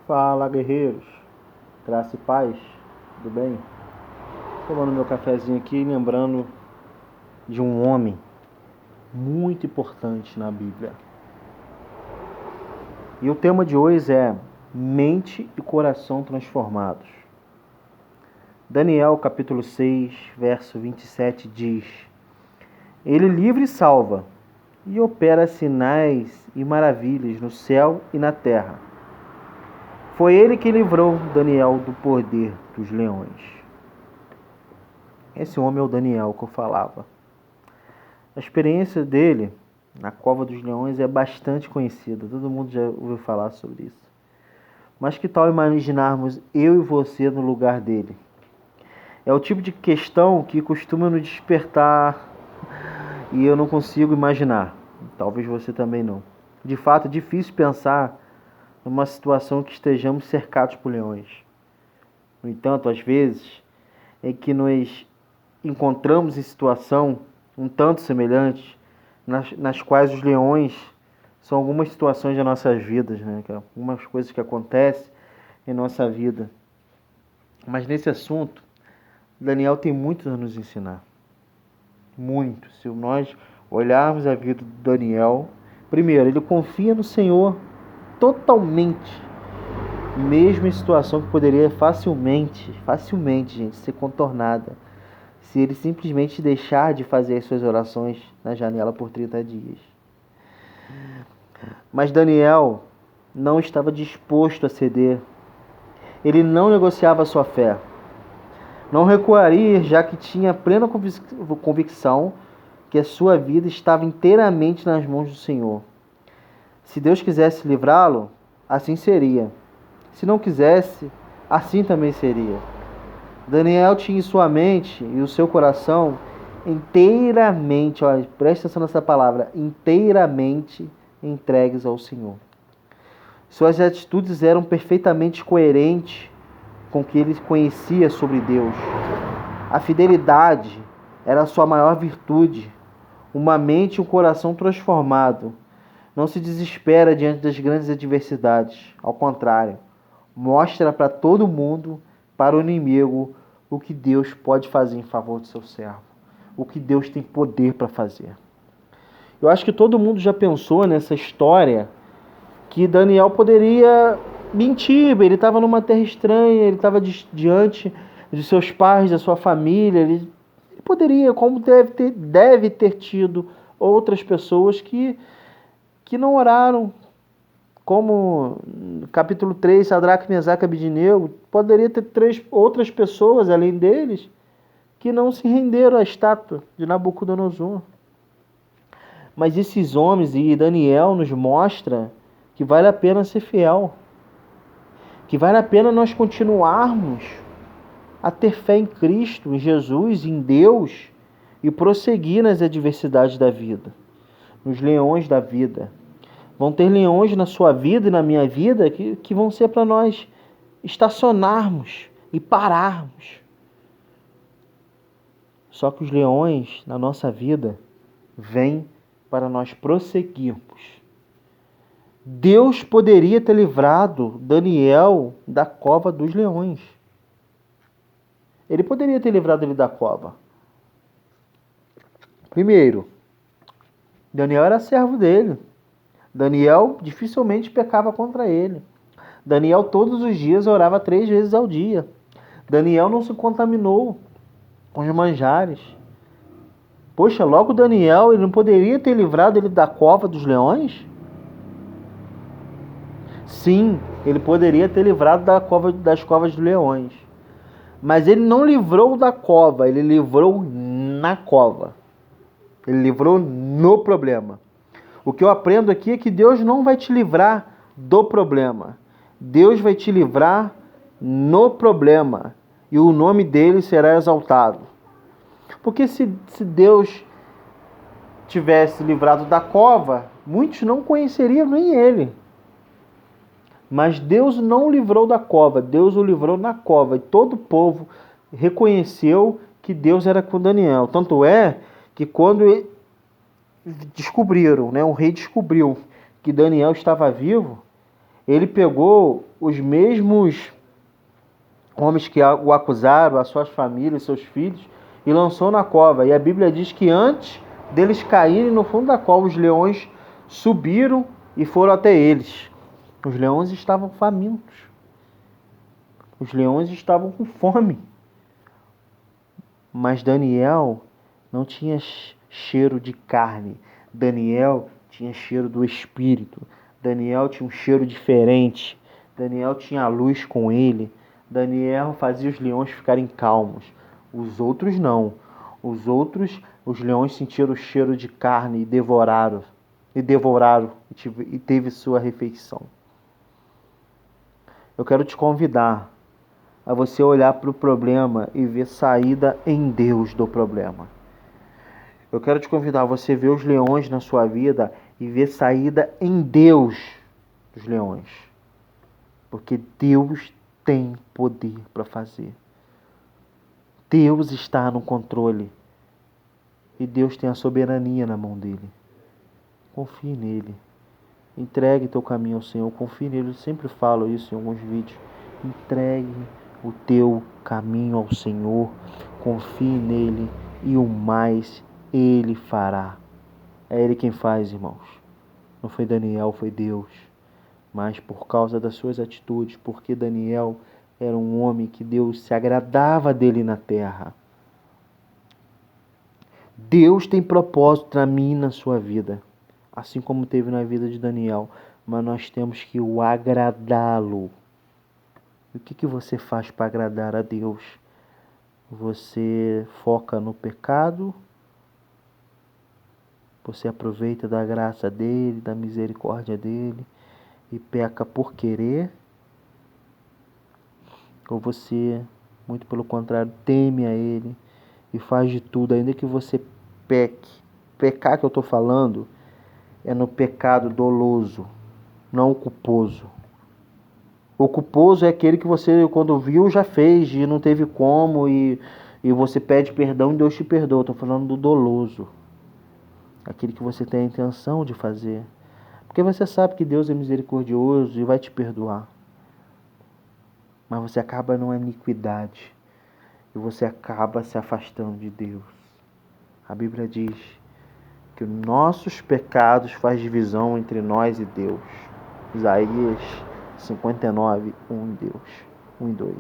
Fala, guerreiros, graça e paz, tudo bem? Tomando meu cafezinho aqui, lembrando de um homem muito importante na Bíblia. E o tema de hoje é mente e coração transformados. Daniel capítulo 6, verso 27 diz: Ele livra e salva, e opera sinais e maravilhas no céu e na terra. Foi ele que livrou Daniel do poder dos leões. Esse homem é o Daniel que eu falava. A experiência dele na cova dos leões é bastante conhecida. Todo mundo já ouviu falar sobre isso. Mas que tal imaginarmos eu e você no lugar dele? É o tipo de questão que costuma nos despertar e eu não consigo imaginar. Talvez você também não. De fato, é difícil pensar numa situação que estejamos cercados por leões. No entanto, às vezes, é que nos encontramos em situação um tanto semelhantes, nas quais os leões são algumas situações das nossas vidas, né? Algumas coisas que acontecem em nossa vida. Mas nesse assunto, Daniel tem muito a nos ensinar. Muito. Se nós olharmos a vida de Daniel, primeiro, ele confia no Senhor totalmente, mesmo em situação que poderia facilmente, gente, ser contornada, se ele simplesmente deixar de fazer as suas orações na janela por 30 dias. Mas Daniel não estava disposto a ceder. Ele não negociava a sua fé. Não recuaria, já que tinha plena convicção que a sua vida estava inteiramente nas mãos do Senhor. Se Deus quisesse livrá-lo, assim seria. Se não quisesse, assim também seria. Daniel tinha em sua mente e o seu coração inteiramente, olha, presta atenção nessa palavra, inteiramente entregues ao Senhor. Suas atitudes eram perfeitamente coerentes com o que ele conhecia sobre Deus. A fidelidade era a sua maior virtude. Uma mente e um coração transformado não se desespera diante das grandes adversidades. Ao contrário, mostra para todo mundo, para o inimigo, o que Deus pode fazer em favor do seu servo. O que Deus tem poder para fazer. Eu acho que todo mundo já pensou nessa história que Daniel poderia mentir. Ele estava numa terra estranha, ele estava diante de seus pais, da sua família. Ele poderia, como deve ter tido outras pessoas que não oraram, como no capítulo 3, Sadraque, Mesaque e Abednego, poderia ter 3 outras pessoas, além deles, que não se renderam à estátua de Nabucodonosor. Mas esses homens, e Daniel nos mostra que vale a pena ser fiel, que vale a pena nós continuarmos a ter fé em Cristo, em Jesus, em Deus, e prosseguir nas adversidades da vida, nos leões da vida. Vão ter leões na sua vida e na minha vida que vão ser para nós estacionarmos e pararmos. Só que os leões na nossa vida vêm para nós prosseguirmos. Deus poderia ter livrado Daniel da cova dos leões. Ele poderia ter livrado ele da cova. Primeiro, Daniel era servo dele. Daniel dificilmente pecava contra ele. Daniel todos os dias orava 3 vezes ao dia. Daniel não se contaminou com os manjares. Poxa, logo Daniel, ele não poderia ter livrado ele da cova dos leões? Sim, ele poderia ter livrado das covas dos leões. Mas ele não livrou da cova, ele livrou na cova. Ele livrou no problema. O que eu aprendo aqui é que Deus não vai te livrar do problema. Deus vai te livrar no problema. E o nome dele será exaltado. Porque se Deus tivesse livrado da cova, muitos não conheceriam nem ele. Mas Deus não o livrou da cova, Deus o livrou na cova. E todo o povo reconheceu que Deus era com Daniel. Tanto é que quando descobriram, o rei descobriu que Daniel estava vivo, Ele pegou os mesmos homens que o acusaram, as suas famílias, seus filhos, e lançou na cova. E a Bíblia diz que antes deles caírem no fundo da cova, os leões subiram e foram até eles. Os leões estavam famintos. Os leões estavam com fome. Mas Daniel não tinha cheiro de carne. Daniel tinha cheiro do Espírito. Daniel tinha um cheiro diferente. Daniel tinha a luz com ele. Daniel fazia os leões ficarem calmos. Os outros não. Os leões sentiram o cheiro de carne e devoraram. E teve sua refeição. Eu quero te convidar a você olhar para o problema e ver saída em Deus do problema. Eu quero te convidar a você ver os leões na sua vida e ver saída em Deus dos leões. Porque Deus tem poder para fazer. Deus está no controle. E Deus tem a soberania na mão dele. Confie nele. Entregue teu caminho ao Senhor. Confie nele. Eu sempre falo isso em alguns vídeos. Entregue o teu caminho ao Senhor. Confie nele. E o mais ele fará. É ele quem faz, irmãos. Não foi Daniel, foi Deus. Mas por causa das suas atitudes, porque Daniel era um homem que Deus se agradava dele na terra. Deus tem propósito na minha e na sua vida, assim como teve na vida de Daniel, mas nós temos que o agradá-lo. E o que você faz para agradar a Deus? Você foca no pecado? Você aproveita da graça dele, da misericórdia dele e peca por querer? Ou você, muito pelo contrário, teme a ele e faz de tudo, ainda que você peque? Pecar que eu estou falando é no pecado doloso, não o culposo. O culposo é aquele que você, quando viu, já fez e não teve como e você pede perdão e Deus te perdoa. Estou falando do doloso. Aquele que você tem a intenção de fazer. Porque você sabe que Deus é misericordioso e vai te perdoar. Mas você acaba numa iniquidade. E você acaba se afastando de Deus. A Bíblia diz que nossos pecados faz divisão entre nós e Deus. Isaías 59, 1 e 2.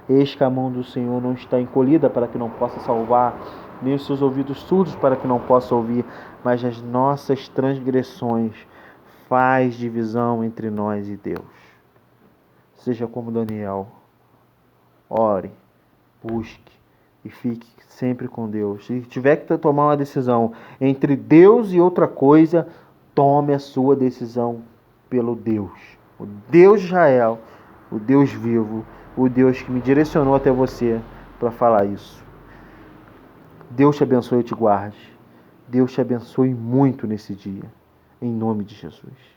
Eis que a mão do Senhor não está encolhida para que não possa salvar, nem os seus ouvidos surdos para que não possa ouvir, mas as nossas transgressões faz divisão entre nós e Deus. Seja como Daniel. Ore, busque e fique sempre com Deus. Se tiver que tomar uma decisão entre Deus e outra coisa, tome a sua decisão pelo Deus. O Deus de Israel, o Deus vivo, o Deus que me direcionou até você para falar isso. Deus te abençoe e te guarde. Deus te abençoe muito nesse dia. Em nome de Jesus.